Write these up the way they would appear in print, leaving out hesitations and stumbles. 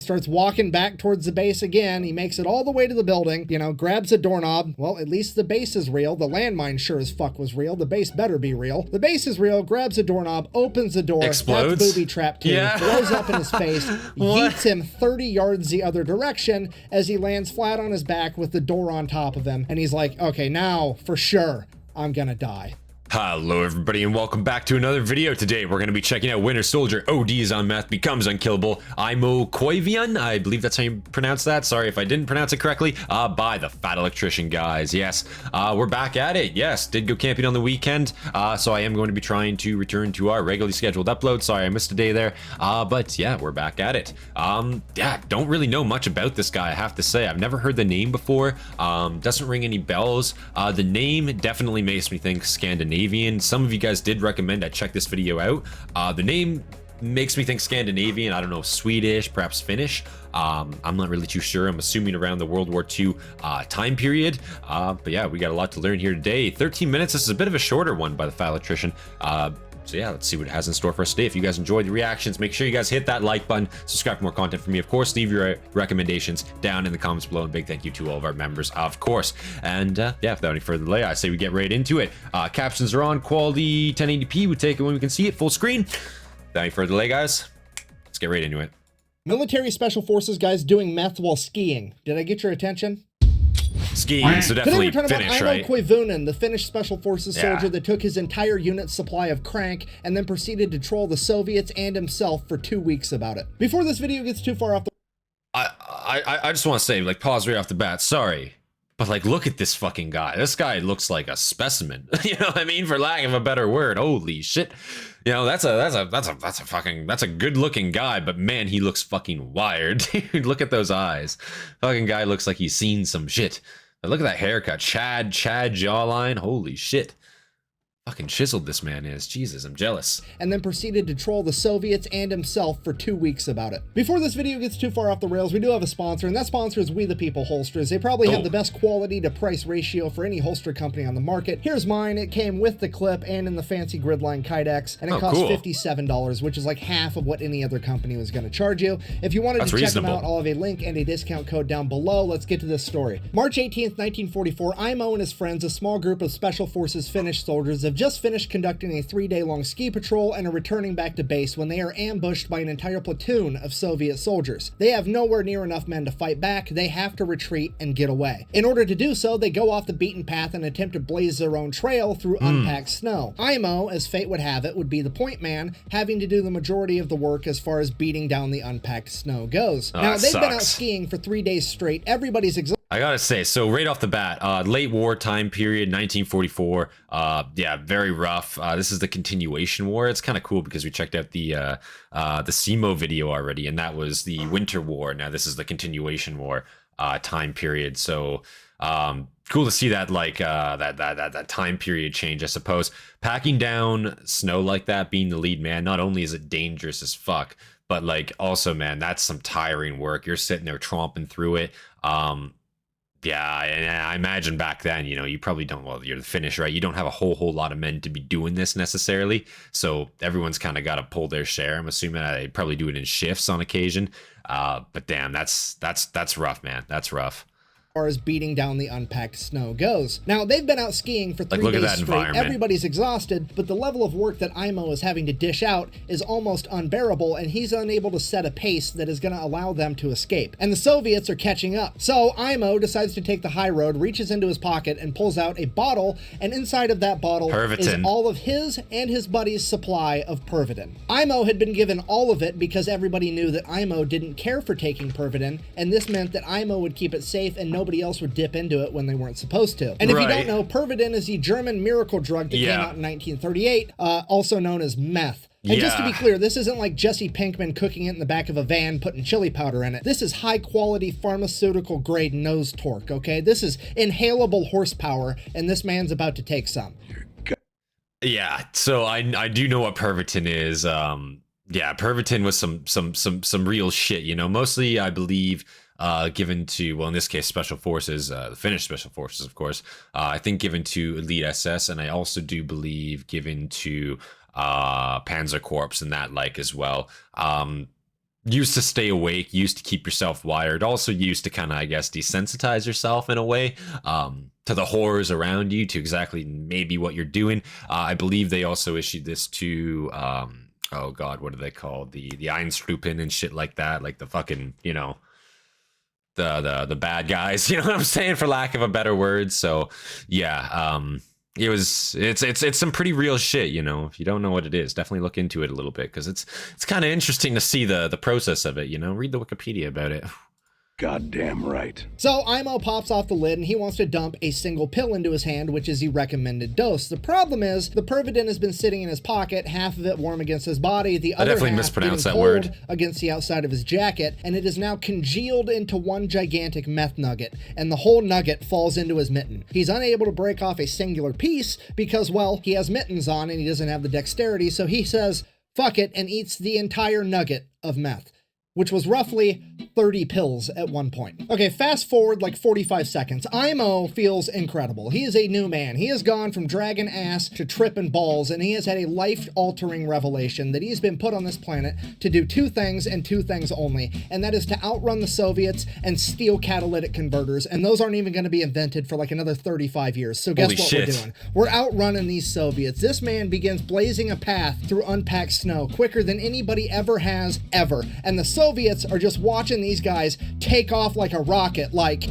Starts walking back towards the base again. He makes it all the way to the building, you know, grabs a doorknob. Well, at least the base is real. The landmine sure as fuck was real. The base better be real. The base is real, grabs a doorknob, opens the door. Explodes. That's booby trap 2. Yeah. Throws up in his face, yeets him 30 yards the other direction as he lands flat on his back with the door on top of him. And he's like, okay, now for sure, I'm gonna die. Hello everybody and welcome back to another video. Today we're going to be checking out Winter Soldier ODs on Meth becomes unkillable. Aimo Koivunen, I believe that's how you pronounce that. Sorry if I didn't pronounce it correctly. By the Fat Electrician guys. Yes, we're back at it. Yes, did go camping on the weekend. So I am going to be trying to return to our regularly scheduled upload. Sorry I missed a day there. But yeah, we're back at it. Yeah, don't really know much about this guy, I have to say. I've never heard the name before. Doesn't ring any bells. The name definitely makes me think Scandinavian. Some of you guys did recommend I check this video out. The name makes me think Scandinavian. I don't know, Swedish, perhaps Finnish. I'm not really too sure. I'm assuming around the World War II time period. But yeah, we got a lot to learn here today. 13 minutes. This is a bit of a shorter one by the Fat Electrician. So yeah, let's see what it has in store for us today. If you guys enjoyed the reactions, make sure you guys hit that like button, subscribe for more content from me. Of course, leave your recommendations down in the comments below. And big thank you to all of our members, of course. And yeah, without any further delay, I say we get right into it. Captions are on, quality 1080p. We take it when we can see it, full screen. Without any further delay, guys, let's get right into it. Military Special Forces guys doing meth while skiing. Did I get your attention? Skiing, so definitely Finnish, right? Aimo Koivunen, the Finnish Special Forces soldier that took his entire unit's supply of crank and then proceeded to troll the Soviets and himself for 2 weeks about it. Before this video gets too far off the... I just want to say, like, pause right off the bat. Sorry, but like, look at this fucking guy. This guy looks like a specimen. You know what I mean? For lack of a better word. Holy shit. You know, that's a good looking guy, but man, he looks fucking wired. Dude, look at those eyes. Fucking guy looks like he's seen some shit. Look at that haircut. Chad jawline. Holy shit. Fucking chiseled this man is. Jesus, I'm jealous. And then proceeded to troll the Soviets and himself for 2 weeks about it. Before this video gets too far off the rails, we do have a sponsor, and that sponsor is We The People Holsters. They probably have the best quality to price ratio for any holster company on the market. Here's mine. It came with the clip and in the fancy gridline Kydex, and it cost $57, which is like half of what any other company was going to charge you. If you wanted to check them out, I'll have a link and a discount code down below. Let's get to this story. March 18th, 1944, Aimo and his friends, a small group of Special Forces Finnish soldiers, have just finished conducting a 3-day-long ski patrol and are returning back to base when they are ambushed by an entire platoon of Soviet soldiers. They have nowhere near enough men to fight back. They have to retreat and get away. In order to do so, they go off the beaten path and attempt to blaze their own trail through unpacked snow. Aimo, as fate would have it, would be the point man, having to do the majority of the work as far as beating down the unpacked snow goes. Now, they've been out skiing for 3 days straight. Everybody's exhausted. I gotta say, so right off the bat, late war time period, 1944, yeah, very rough. This is the continuation war. It's kind of cool because we checked out the SEMO video already, and that was the winter war. Now this is the continuation war time period. So cool to see that, like that time period change, I suppose. Packing down snow like that, being the lead man, not only is it dangerous as fuck, but like also, man, that's some tiring work. You're sitting there tromping through it. Yeah, and I imagine back then, you know, you probably don't, well, you're the Finnish, right? You don't have a whole lot of men to be doing this necessarily. So everyone's kind of got to pull their share. I'm assuming they probably do it in shifts on occasion. But damn, that's rough, man. That's rough. Far as beating down the unpacked snow goes. Now, they've been out skiing for 3 days straight. Everybody's exhausted, but the level of work that Aimo is having to dish out is almost unbearable, and he's unable to set a pace that is going to allow them to escape. And the Soviets are catching up. So Aimo decides to take the high road, reaches into his pocket, and pulls out a bottle, and inside of that bottle is all of his and his buddy's supply of Pervitin. Aimo had been given all of it because everybody knew that Aimo didn't care for taking Pervitin, and this meant that Aimo would keep it safe and nobody else would dip into it when they weren't supposed to. And if you don't know, Pervitin is the German miracle drug that came out in 1938, also known as meth. And just to be clear, this isn't like Jesse Pinkman cooking it in the back of a van, putting chili powder in it. This is high-quality pharmaceutical grade nose torque, okay? This is inhalable horsepower, and this man's about to take some. Yeah, so I do know what Pervitin is. Yeah, Pervitin was some real shit, you know, mostly I believe given to, well, in this case, Special Forces, the Finnish Special Forces, of course. I think given to Elite SS, and I also do believe given to Panzer Corps and that like as well. used to stay awake, used to keep yourself wired, also used to kind of, I guess, desensitize yourself in a way to the horrors around you, to exactly maybe what you're doing. I believe they also issued this to, oh God, what are they called? The Einstrupen and shit like that, like the fucking, you know, the bad guys, you know what I'm saying, for lack of a better word. So yeah, it's some pretty real shit, you know. If you don't know what it is, definitely look into it a little bit, because it's kind of interesting to see the process of it, you know. Read the Wikipedia about it. Goddamn right. So Aimo pops off the lid and he wants to dump a single pill into his hand, which is the recommended dose. The problem is the Pervitin has been sitting in his pocket, half of it warm against his body, the other definitely half mispronounced that cold word against the outside of his jacket, and it is now congealed into one gigantic meth nugget, and the whole nugget falls into his mitten. He's unable to break off a singular piece because, well, he has mittens on and he doesn't have the dexterity, so he says, fuck it, and eats the entire nugget of meth, which was roughly 30 pills at one point. Okay, fast forward like 45 seconds. Aimo feels incredible. He is a new man. He has gone from dragon ass to tripping balls, and he has had a life-altering revelation that he's been put on this planet to do two things and two things only, and that is to outrun the Soviets and steal catalytic converters, and those aren't even going to be invented for like another 35 years. So guess what we're doing? We're outrunning these Soviets. This man begins blazing a path through unpacked snow quicker than anybody ever has, ever, and the Soviets are just watching these guys take off like a rocket, like...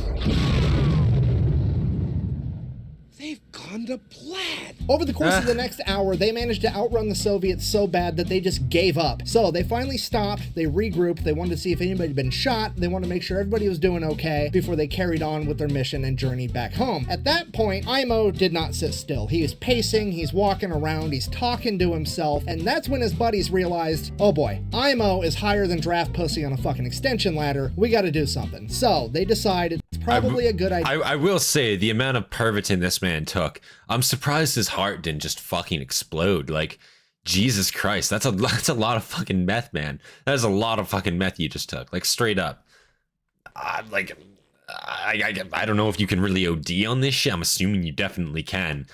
They've gone to plaid. Over the course of the next hour, they managed to outrun the Soviets so bad that they just gave up. So they finally stopped, they regrouped, they wanted to see if anybody had been shot, they wanted to make sure everybody was doing okay before they carried on with their mission and journeyed back home. At that point, Aimo did not sit still. He was pacing, he's walking around, he's talking to himself, and that's when his buddies realized, oh boy, Aimo is higher than draft pussy on a fucking extension ladder, we gotta do something. So they decided it's probably a good idea. I will say, the amount of Pervitin this man took, I'm surprised his heart didn't just fucking explode. Like, Jesus Christ, that's a lot of fucking meth, man. That is a lot of fucking meth you just took, like, straight up. Like, I don't know if you can really OD on this shit. I'm assuming you definitely can.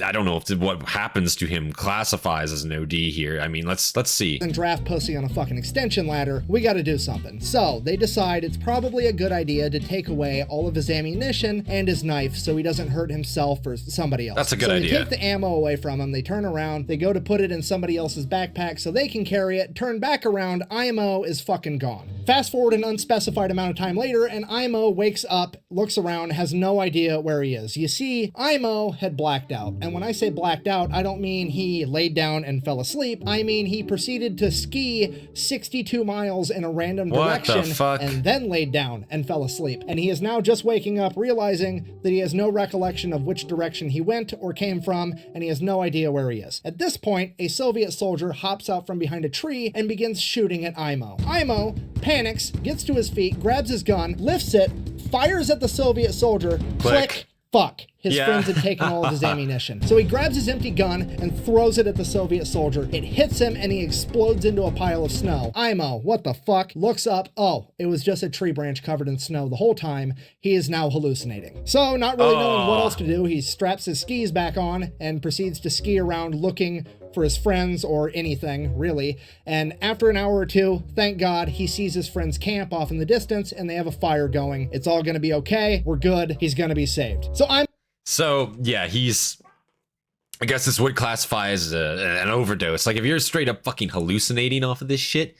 I don't know if what happens to him classifies as an OD here. I mean, let's see. And draft pussy on a fucking extension ladder, we gotta do something. So they decide it's probably a good idea to take away all of his ammunition and his knife so he doesn't hurt himself or somebody else. That's a good idea. So they take the ammo away from him, they turn around, they go to put it in somebody else's backpack so they can carry it, turn back around, Aimo is fucking gone. Fast forward an unspecified amount of time later, and Aimo wakes up, looks around, has no idea where he is. You see, Aimo had blacked out. And when I say blacked out, I don't mean he laid down and fell asleep. I mean he proceeded to ski 62 miles in a random direction and then laid down and fell asleep. And he is now just waking up, realizing that he has no recollection of which direction he went or came from, and he has no idea where he is. At this point, a Soviet soldier hops out from behind a tree and begins shooting at Aimo. Aimo panics, gets to his feet, grabs his gun, lifts it, fires at the Soviet soldier, click, fuck. His friends had taken all of his ammunition. So he grabs his empty gun and throws it at the Soviet soldier. It hits him and he explodes into a pile of snow. Aimo, what the fuck? Looks up. Oh, it was just a tree branch covered in snow the whole time. He is now hallucinating. So not really knowing what else to do, he straps his skis back on and proceeds to ski around looking for his friends or anything, really. And after an hour or two, thank God, he sees his friend's camp off in the distance and they have a fire going. It's all gonna be okay. We're good. He's gonna be saved. So yeah, I guess this would classify as an overdose. Like, if you're straight up fucking hallucinating off of this shit,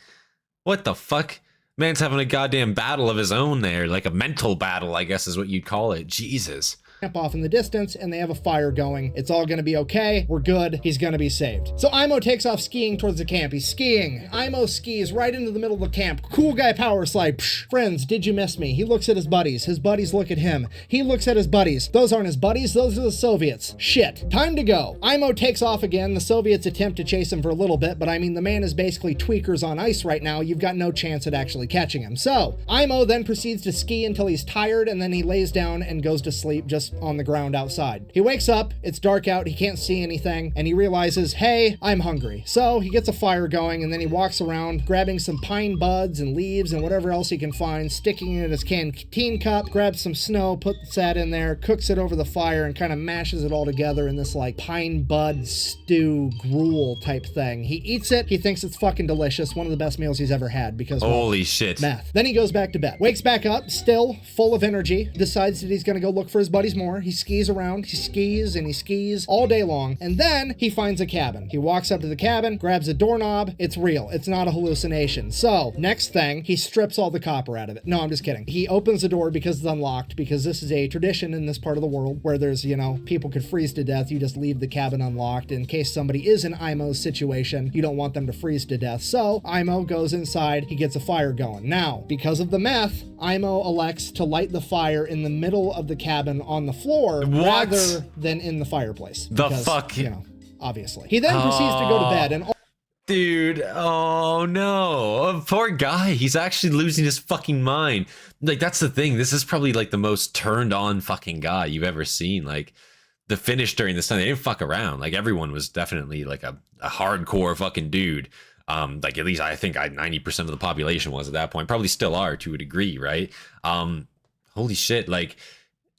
what the fuck? Man's having a goddamn battle of his own there, like a mental battle, I guess is what you'd call it. Jesus. Off in the distance and they have a fire going. It's all gonna be okay. We're good. He's gonna be saved. So Aimo takes off skiing towards the camp. He's skiing. Aimo skis right into the middle of the camp. Cool guy power slide. Psh. Friends, did you miss me? He looks at his buddies. His buddies look at him. He looks at his buddies. Those aren't his buddies. Those are the Soviets. Shit. Time to go. Aimo takes off again. The Soviets attempt to chase him for a little bit, but I mean, the man is basically tweakers on ice right now. You've got no chance at actually catching him. So Aimo then proceeds to ski until he's tired, and then he lays down and goes to sleep just just on the ground outside. He wakes up, it's dark out, he can't see anything, and he realizes, hey, I'm hungry. So he gets a fire going, and then he walks around grabbing some pine buds and leaves and whatever else he can find, sticking it in his canteen cup, grabs some snow, puts that in there, cooks it over the fire, and kind of mashes it all together in this like pine bud stew gruel type thing. He eats it, he thinks it's fucking delicious, one of the best meals he's ever had because, well, holy shit. meth. Then he goes back to bed, wakes back up, still full of energy, decides that he's gonna go look for his buddies more. He skis around, he skis and he skis all day long, and then he finds a cabin. He walks up to the cabin, grabs a doorknob, it's real, it's not a hallucination. So, next thing, he strips all the copper out of it. No, I'm just kidding. He opens the door because it's unlocked, because this is a tradition in this part of the world where there's, you know, people could freeze to death. You just leave the cabin unlocked in case somebody is in Aimo's situation. You don't want them to freeze to death. So, Aimo goes inside, he gets a fire going. Now, because of the meth, Aimo elects to light the fire in the middle of the cabin on the floor rather than in the fireplace. The because, fuck? You know, obviously. He then proceeds to go to bed and dude, oh no, poor guy. He's actually losing his fucking mind. Like, that's the thing. This is probably like the most turned on fucking guy you've ever seen. Like, the finish during this time, they didn't fuck around. Like, everyone was definitely like a hardcore fucking dude. Like, at least I think 90% of the population was at that point. Probably still are to a degree, right? Holy shit, like,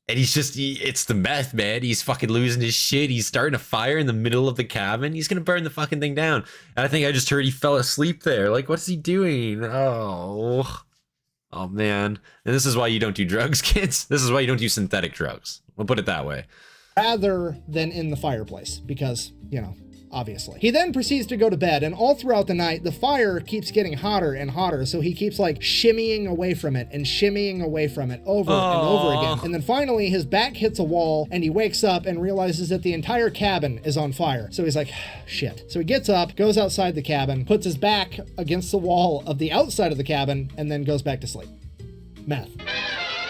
and it's the meth, man. He's fucking losing his shit. He's starting a fire in the middle of the cabin. He's gonna burn the fucking thing down. And I think I just heard he fell asleep there. Like, what's he doing? Oh man. And this is why you don't do drugs, kids. This is why you don't do synthetic drugs. We'll put it that way. rather than in the fireplace because, you know, obviously. He then proceeds to go to bed, and all throughout the night, the fire keeps getting hotter and hotter, so he keeps like shimmying away from it and shimmying away from it over and over again. And then finally, his back hits a wall, and he wakes up and realizes that the entire cabin is on fire. So he's like, shit. So he gets up, goes outside the cabin, puts his back against the wall of the outside of the cabin, and then goes back to sleep. Meth.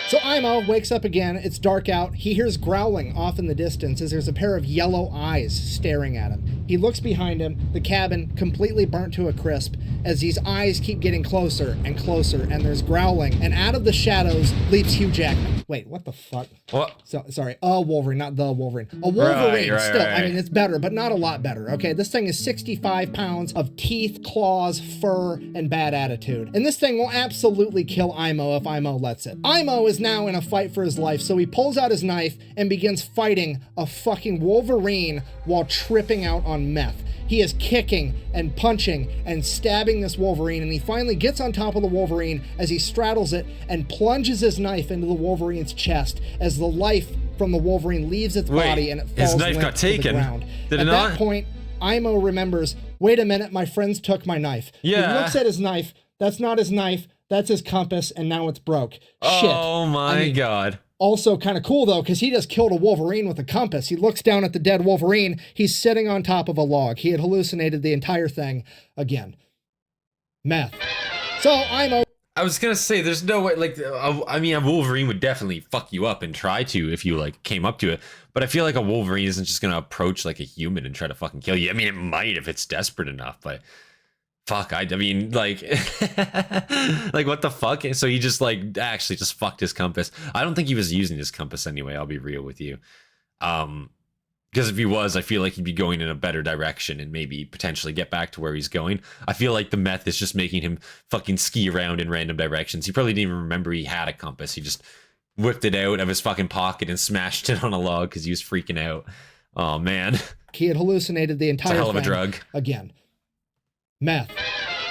So Aimo wakes up again, it's dark out, he hears growling off in the distance as there's a pair of yellow eyes staring at him. He looks behind him, the cabin completely burnt to a crisp, as these eyes keep getting closer and closer, and there's growling, and out of the shadows leaps Hugh Jackman. Wait, what the fuck? What? So, sorry, a Wolverine, not the Wolverine. A Wolverine, right, still, right. I mean, it's better, but not a lot better, okay? This thing is 65 pounds of teeth, claws, fur, and bad attitude. And this thing will absolutely kill Aimo if Aimo lets it. Aimo is now in a fight for his life, so he pulls out his knife and begins fighting a fucking Wolverine while tripping out on meth. He is kicking and punching and stabbing this Wolverine, and he finally gets on top of the Wolverine as he straddles it and plunges his knife into the Wolverine's chest as the life from the Wolverine leaves its body and it falls his knife got taken. to the ground. Did it At not? that point, Aimo remembers, wait a minute, my friends took my knife. Yeah. He looks at his knife, that's not his knife, that's his compass, and now it's broke. Shit. Oh my God. Also kind of cool though, because he just killed a Wolverine with a compass. He looks down at the dead Wolverine. He's sitting on top of a log. He had hallucinated the entire thing again. Meth. So Aimo. I was gonna say, there's no way, like, I mean, a Wolverine would definitely fuck you up and try to if you, like, came up to it. But I feel like a Wolverine isn't just gonna approach, like, a human and try to fucking kill you. I mean, it might if it's desperate enough, but fuck, I mean, like, like, what the fuck? So he just, like, actually just fucked his compass. I don't think he was using his compass anyway, I'll be real with you. Because if he was, I feel like he'd be going in a better direction and maybe potentially get back to where he's going. I feel like the meth is just making him fucking ski around in random directions. He probably didn't even remember he had a compass. He just whipped it out of his fucking pocket and smashed it on a log because he was freaking out. Oh, man. He had hallucinated the entire It's a hell of a thing drug. again. Meth.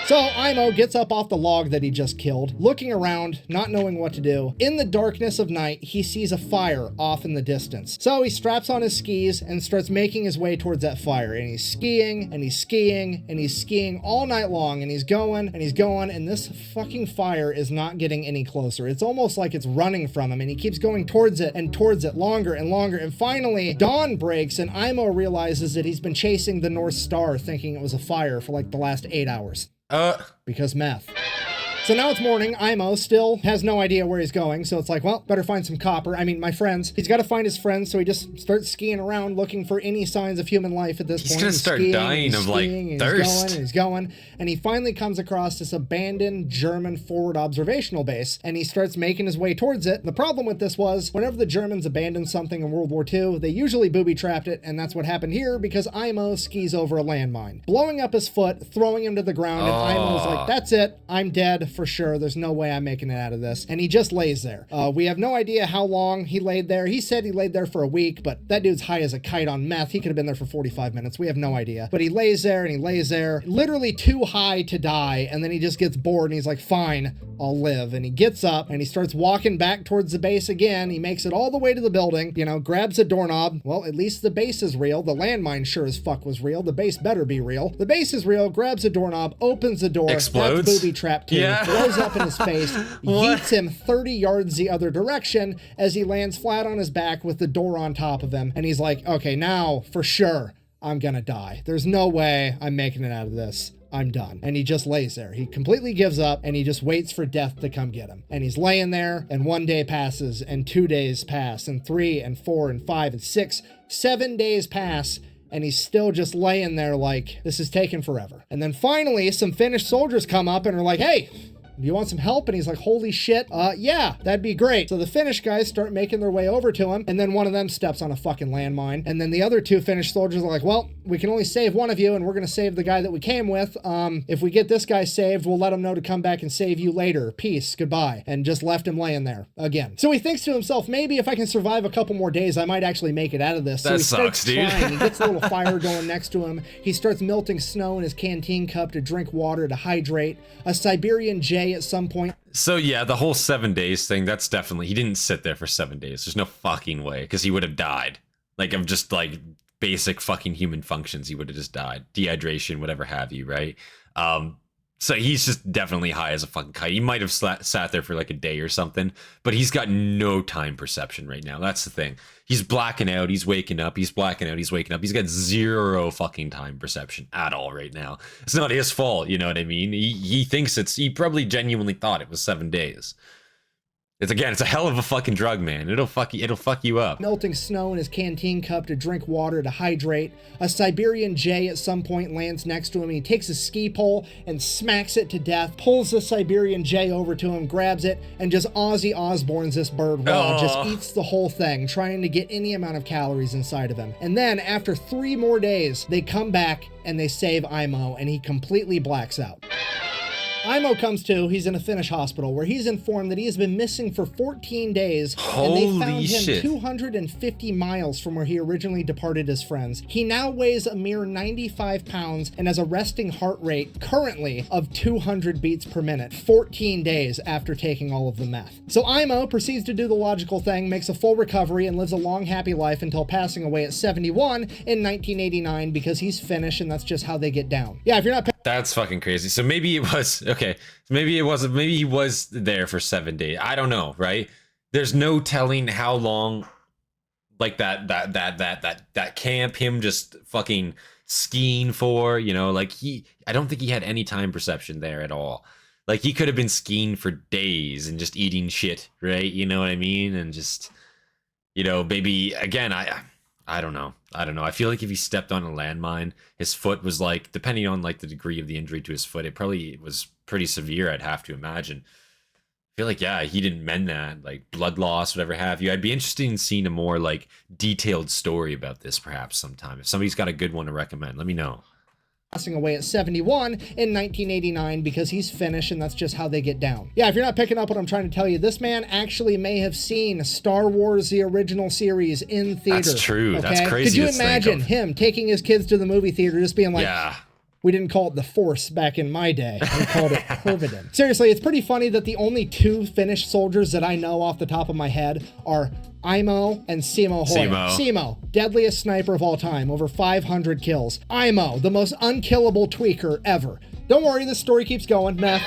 So Aimo gets up off the log that he just killed, looking around, not knowing what to do. In the darkness of night, he sees a fire off in the distance. So he straps on his skis and starts making his way towards that fire. And he's skiing, and he's skiing, and he's skiing all night long, and he's going, and he's going, and this fucking fire is not getting any closer. It's almost like it's running from him, and he keeps going towards it and towards it longer and longer. And finally, dawn breaks, and Aimo realizes that he's been chasing the North Star, thinking it was a fire for like the last 8 hours. Because meth. So now it's morning. Aimo still has no idea where he's going. So it's like, well, better find some copper. I mean, my friends. He's got to find his friends. So he just starts skiing around looking for any signs of human life at this point. He's going to start dying of like thirst. He's going. And he finally comes across this abandoned German forward observational base. And he starts making his way towards it. The problem with this was whenever the Germans abandoned something in World War II, they usually booby-trapped it. And that's what happened here because Aimo skis over a landmine, blowing up his foot, throwing him to the ground. And Aimo's like, that's it. I'm dead for sure. There's no way I'm making it out of this. And he just lays there. We have no idea how long he laid there. He said he laid there for a week, but that dude's high as a kite on meth. He could have been there for 45 minutes. We have no idea. But he lays there and he lays there, literally too high to die. And then he just gets bored and he's like, fine, I'll live. And he gets up and he starts walking back towards the base again. He makes it all the way to the building, you know, grabs a doorknob. Well, at least the base is real. The landmine sure as fuck was real. The base better be real. The base is real, grabs a doorknob, opens the door. Explodes. That's booby trap too. Yeah. Blows up in his face, yeets him 30 yards the other direction as he lands flat on his back with the door on top of him. And he's like, okay, now for sure, I'm gonna die. There's no way I'm making it out of this. I'm done. And he just lays there. He completely gives up and he just waits for death to come get him. And he's laying there and 1 day passes and 2 days pass and 3 and 4 and 5 and 6, 7 days pass. And he's still just laying there like, this is taking forever. And then finally, some Finnish soldiers come up and are like, hey, do you want some help? And he's like, holy shit, yeah, that'd be great. So the Finnish guys start making their way over to him, and then one of them steps on a fucking landmine. And then the other 2 Finnish soldiers are like, well, we can only save one of you, and we're gonna save the guy that we came with. If we get this guy saved, we'll let him know to come back and save you later. Peace, goodbye. And just left him laying there again. So he thinks to himself, maybe if I can survive a couple more days, I might actually make it out of this. So That he sucks, starts dude. trying. He gets a little fire going next to him. He starts melting snow in his canteen cup to drink water to hydrate. A Siberian Jay at some point. So yeah, the whole 7 days thing, that's definitely, he didn't sit there for 7 days. There's no fucking way, because he would have died. Like, of just like basic fucking human functions, he would have just died. Dehydration, whatever have you, right? So he's just definitely high as a fucking kite. He might have sat there for like a day or something, but he's got no time perception right now. That's the thing. He's blacking out. He's waking up. He's blacking out. He's waking up. He's got zero fucking time perception at all right now. It's not his fault. You know what I mean? He thinks he probably genuinely thought it was 7 days. It's a hell of a fucking drug, man. It'll fuck you up. Melting snow in his canteen cup to drink water to hydrate. A Siberian Jay at some point lands next to him. He takes a ski pole and smacks it to death, pulls the Siberian Jay over to him, grabs it, and just Ozzy Osbournes this bird raw. Just eats the whole thing, trying to get any amount of calories inside of him. And then after 3 more days, they come back and they save Aimo, and he completely blacks out. Aimo comes to, he's in a Finnish hospital where he's informed that he has been missing for 14 days and they found him 250 miles from where he originally departed his friends. He now weighs a mere 95 pounds and has a resting heart rate currently of 200 beats per minute, 14 days after taking all of the meth. So Aimo proceeds to do the logical thing, makes a full recovery and lives a long happy life until passing away at 71 in 1989 because he's Finnish and that's just how they get down. Yeah, if you're not... That's fucking crazy. So maybe it was, okay, maybe it wasn't, maybe he was there for 7 days. I don't know, right? There's no telling how long, like that camp, him just fucking skiing for, you know, like I don't think he had any time perception there at all. Like he could have been skiing for days and just eating shit, right? You know what I mean? And just, you know, maybe, again, I don't know. I feel like if he stepped on a landmine, his foot was like, depending on like the degree of the injury to his foot, it probably was pretty severe, I'd have to imagine. I feel like, yeah, he didn't mend that, like blood loss, whatever have you. I'd be interested in seeing a more like detailed story about this perhaps sometime. If somebody's got a good one to recommend, let me know. Passing away at 71 in 1989 because he's Finnish and that's just how they get down. Yeah, if you're not picking up what I'm trying to tell you, this man actually may have seen Star Wars, the original series, in theater. That's true. Okay? That's crazy. Could you imagine him taking his kids to the movie theater just being like, yeah, we didn't call it the Force back in my day. We called it Pervidin. Seriously, it's pretty funny that the only 2 Finnish soldiers that I know off the top of my head are Aimo and Simo Hoya. Simo, deadliest sniper of all time, over 500 kills. Aimo, the most unkillable tweaker ever. Don't worry, this story keeps going. Meth.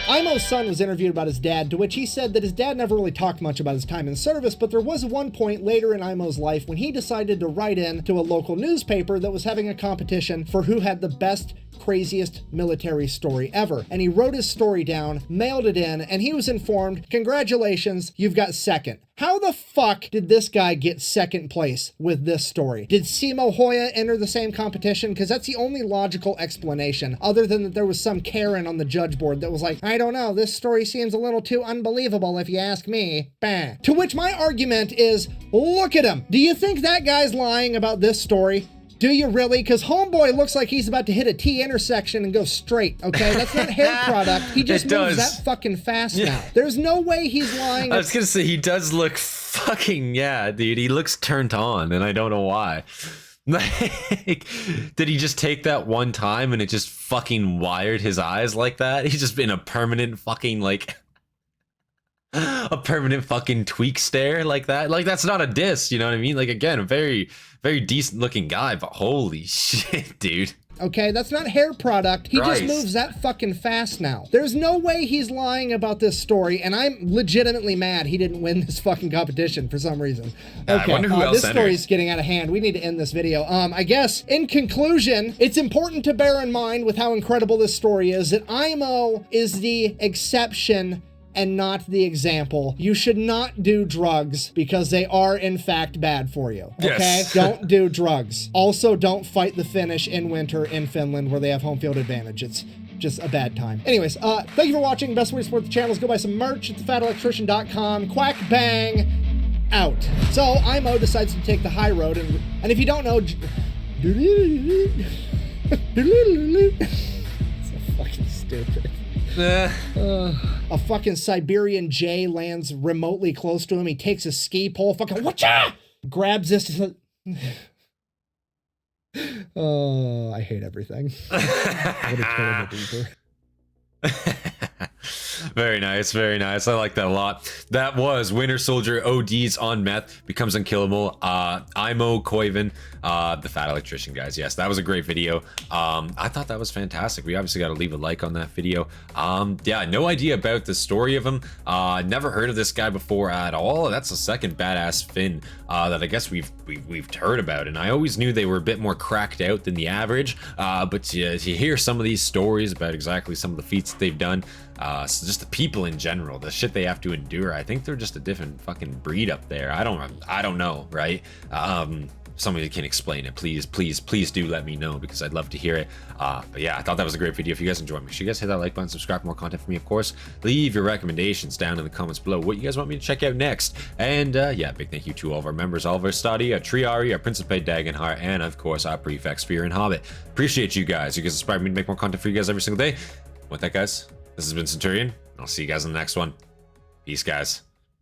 Aimo's son was interviewed about his dad, to which he said that his dad never really talked much about his time in service, but there was one point later in Aimo's life when he decided to write in to a local newspaper that was having a competition for who had the best craziest military story ever. And he wrote his story down, mailed it in, and he was informed, congratulations, you've got second. How the fuck did this guy get second place with this story? Did Simo Hoya enter the same competition? Because that's the only logical explanation, other than that there was some Karen on the judge board that was like, I don't know, this story seems a little too unbelievable if you ask me. Bah. To which my argument is, look at him. Do you think that guy's lying about this story? Do you really? Because homeboy looks like he's about to hit a T intersection and go straight, okay? That's not hair product. He just moves that fucking fast now. There's no way he's lying. I was gonna say, he does look fucking, yeah, dude. He looks turned on, and I don't know why. Like, did he just take that one time and it just fucking wired his eyes like that? He's just been a permanent fucking, like... a permanent fucking tweak stare like that. Like, that's not a diss, you know what I mean? Like, again, a very, very decent looking guy, but holy shit, dude. Okay, that's not hair product. He just moves that fucking fast now. There's no way he's lying about this story, and I'm legitimately mad he didn't win this fucking competition for some reason. Okay, I wonder who else this story's getting out of hand. We need to end this video. I guess, in conclusion, it's important to bear in mind with how incredible this story is that Aimo is the exception and not the example. You should not do drugs because they are in fact bad for you. Okay? Yes. Don't do drugs. Also, don't fight the Finnish in winter in Finland where they have home field advantage. It's just a bad time. Anyways, thank you for watching. Best way to support the channel is go buy some merch at thefatelectrician.com. Quack bang, out. So Aimo decides to take the high road, and if you don't know, so fucking stupid. A fucking Siberian Jay lands remotely close to him. He takes a ski pole, fucking whatcha, grabs this. Oh, I hate everything. What a terrible beaver. Very nice, very nice. I like that a lot. That was Winter Soldier ODs on meth, becomes unkillable. Aimo Koivunen, the Fat Electrician, guys. Yes, that was a great video. I thought that was fantastic. We obviously got to leave a like on that video. Yeah, no idea about the story of him. Never heard of this guy before at all. That's the second badass Finn that I guess we've heard about, and I always knew they were a bit more cracked out than the average. But to hear some of these stories about exactly some of the feats that they've done, so just the people in general, the shit they have to endure, I think they're just a different fucking breed up there. I don't know, right? Somebody can explain it, please do let me know, because I'd love to hear it. But yeah, I thought that was a great video. If you guys enjoyed, make sure you guys hit that like button, subscribe for more content from me, of course. Leave your recommendations down in the comments below, what you guys want me to check out next. And yeah, big thank you to all of our members, all of our Hastati, our Triarii, our Principe, Dagenhart, and of course our Praefectus and Hobbit. Appreciate you guys. You guys inspire me to make more content for you guys every single day. With that, guys, this has been Centurion. I'll see you guys in the next one. Peace, guys.